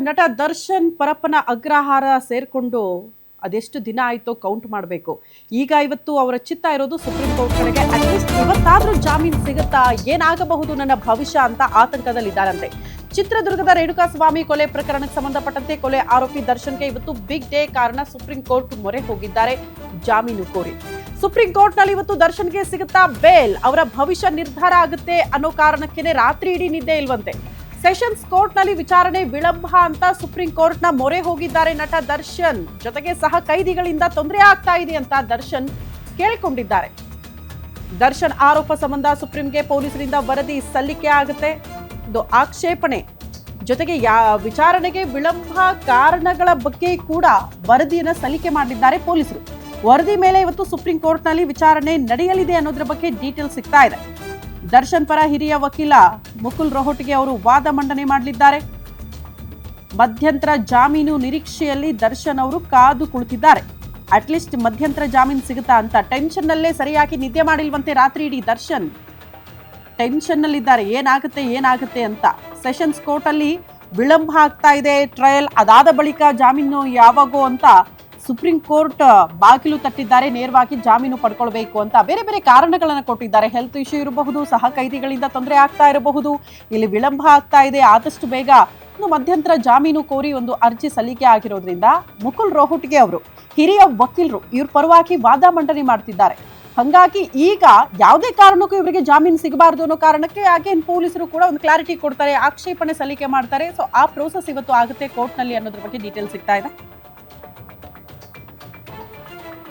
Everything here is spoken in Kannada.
ನಟ ದರ್ಶನ್ ಪರಪ್ಪನ ಅಗ್ರಹಾರ ಸೇರ್ಕೊಂಡು ಅದೆಷ್ಟು ದಿನ ಆಯಿತೋ ಕೌಂಟ್ ಮಾಡಬೇಕು. ಈಗ ಇವತ್ತು ಅವರ ಚಿತ್ತ ಇರೋದು ಸುಪ್ರೀಂ ಕೋರ್ಟ್ ಕಡೆಗೆ. ಅಟ್ಲೀಸ್ಟ್ ಇವತ್ತಾದ್ರೂ ಜಾಮೀನು ಸಿಗುತ್ತಾ, ಏನಾಗಬಹುದು ನನ್ನ ಭವಿಷ್ಯ ಅಂತ ಆತಂಕದಲ್ಲಿದ್ದಾರಂತೆ. ಚಿತ್ರದುರ್ಗದ ರೇಣುಕಾಸ್ವಾಮಿ ಕೊಲೆ ಪ್ರಕರಣಕ್ಕೆ ಸಂಬಂಧಪಟ್ಟಂತೆ ಕೊಲೆ ಆರೋಪಿ ದರ್ಶನ್ಗೆ ಇವತ್ತು ಬಿಗ್ ಡೇ. ಕಾರಣ ಸುಪ್ರೀಂ ಕೋರ್ಟ್ ಮೊರೆ ಹೋಗಿದ್ದಾರೆ ಜಾಮೀನು ಕೋರಿ. ಸುಪ್ರೀಂ ಕೋರ್ಟ್ ನಲ್ಲಿ ಇವತ್ತು ದರ್ಶನ್ಗೆ ಸಿಗುತ್ತಾ ಬೇಲ್, ಅವರ ಭವಿಷ್ಯ ನಿರ್ಧಾರ ಆಗುತ್ತೆ ಅನ್ನೋ ಕಾರಣಕ್ಕೇನೆ ರಾತ್ರಿ ಇಡೀ ನಿದ್ದೆ ಇಲ್ವಂತೆ. ಸೆಷನ್ಸ್ ಕೋರ್ಟ್ ನಲ್ಲಿ ವಿಚಾರಣೆ ವಿಳಂಬ ಅಂತ ಸುಪ್ರೀಂ ಕೋರ್ಟ್ ನ ಮೊರೆ ಹೋಗಿದ್ದಾರೆ ನಟ ದರ್ಶನ್. ಜೊತೆಗೆ ಸಹ ಕೈದಿಗಳಿಂದ ತೊಂದರೆ ಆಗ್ತಾ ಇದೆ ಅಂತ ದರ್ಶನ್ ಕೇಳಿಕೊಂಡಿದ್ದಾರೆ. ದರ್ಶನ್ ಆರೋಪ ಸಂಬಂಧ ಸುಪ್ರೀಂಗೆ ಪೊಲೀಸರಿಂದ ವರದಿ ಸಲ್ಲಿಕೆ ಆಗುತ್ತೆ. ಇದು ಆಕ್ಷೇಪಣೆ ಜೊತೆಗೆ ವಿಚಾರಣೆಗೆ ವಿಳಂಬ ಕಾರಣಗಳ ಬಗ್ಗೆ ಕೂಡ ವರದಿಯನ್ನ ಸಲ್ಲಿಕೆ ಮಾಡಿದ್ದಾರೆ ಪೊಲೀಸರು. ವರದಿ ಮೇಲೆ ಇವತ್ತು ಸುಪ್ರೀಂ ಕೋರ್ಟ್ ನಲ್ಲಿ ವಿಚಾರಣೆ ನಡೆಯಲಿದೆ ಅನ್ನೋದ್ರ ಬಗ್ಗೆ ಡೀಟೇಲ್ ಸಿಗ್ತಾ ಇದೆ. ದರ್ಶನ್ ಪರ ಹಿರಿಯ ವಕೀಲ ಮುಕುಲ್ ರೋಹಟಗಿ ಅವರು ವಾದ ಮಂಡನೆ ಮಾಡಲಿದ್ದಾರೆ. ಮಧ್ಯಂತರ ಜಾಮೀನು ನಿರೀಕ್ಷೆಯಲ್ಲಿ ದರ್ಶನ್ ಅವರು ಕಾದು ಕುಳಿತಿದ್ದಾರೆ. ಅಟ್ಲೀಸ್ಟ್ ಮಧ್ಯಂತರ ಜಾಮೀನು ಸಿಗುತ್ತಾ ಅಂತ ಟೆನ್ಷನ್ ನಲ್ಲೇ ಸರಿಯಾಗಿ ನಿದ್ದೆ ಮಾಡಿಲ್ವಂತೆ. ರಾತ್ರಿ ಇಡೀ ದರ್ಶನ್ ಟೆನ್ಷನ್ ನಲ್ಲಿದ್ದಾರೆ, ಏನಾಗುತ್ತೆ ಅಂತ. ಸೆಷನ್ಸ್ ಕೋರ್ಟ್ ಅಲ್ಲಿ ವಿಳಂಬ ಆಗ್ತಾ ಇದೆ ಟ್ರಯಲ್, ಅದಾದ ಬಳಿಕ ಜಾಮೀನು ಯಾವಾಗೋ ಅಂತ ಸುಪ್ರೀಂ ಕೋರ್ಟ್ ಬಾಗಿಲು ತಟ್ಟಿದ್ದಾರೆ. ನೇರವಾಗಿ ಜಾಮೀನು ಪಡ್ಕೊಳ್ಬೇಕು ಅಂತ ಬೇರೆ ಬೇರೆ ಕಾರಣಗಳನ್ನು ಕೊಟ್ಟಿದ್ದಾರೆ. ಹೆಲ್ತ್ ಇಶ್ಯೂ ಇರಬಹುದು, ಸಹ ಕೈದಿಗಳಿಂದ ತೊಂದರೆ ಆಗ್ತಾ ಇರಬಹುದು, ಇಲ್ಲಿ ವಿಳಂಬ ಆಗ್ತಾ ಇದೆ, ಆದಷ್ಟು ಬೇಗ ಮಧ್ಯಂತರ ಜಾಮೀನು ಕೋರಿ ಒಂದು ಅರ್ಜಿ ಸಲ್ಲಿಕೆ ಆಗಿರೋದ್ರಿಂದ ಮುಕುಲ್ ರೋಹಟಗಿ ಅವರು ಹಿರಿಯ ವಕೀಲರು ಇವ್ರ ಪರವಾಗಿ ವಾದ ಮಂಡನೆ ಮಾಡ್ತಿದ್ದಾರೆ. ಹಾಗಾಗಿ ಈಗ ಯಾವುದೇ ಕಾರಣಕ್ಕೂ ಇವರಿಗೆ ಜಾಮೀನು ಸಿಗಬಾರ್ದು ಅನ್ನೋ ಕಾರಣಕ್ಕೆ ಅಗೇನ್ ಪೊಲೀಸರು ಕೂಡ ಒಂದು ಕ್ಲಾರಿಟಿ ಕೊಡ್ತಾರೆ, ಆಕ್ಷೇಪಣೆ ಸಲ್ಲಿಕೆ ಮಾಡ್ತಾರೆ. ಸೊ ಆ ಪ್ರೋಸೆಸ್ ಇವತ್ತು ಆಗುತ್ತೆ ಕೋರ್ಟ್ ನಲ್ಲಿ ಅನ್ನೋದ್ರ ಬಗ್ಗೆ ಡೀಟೇಲ್ ಸಿಗ್ತಾ ಇದೆ.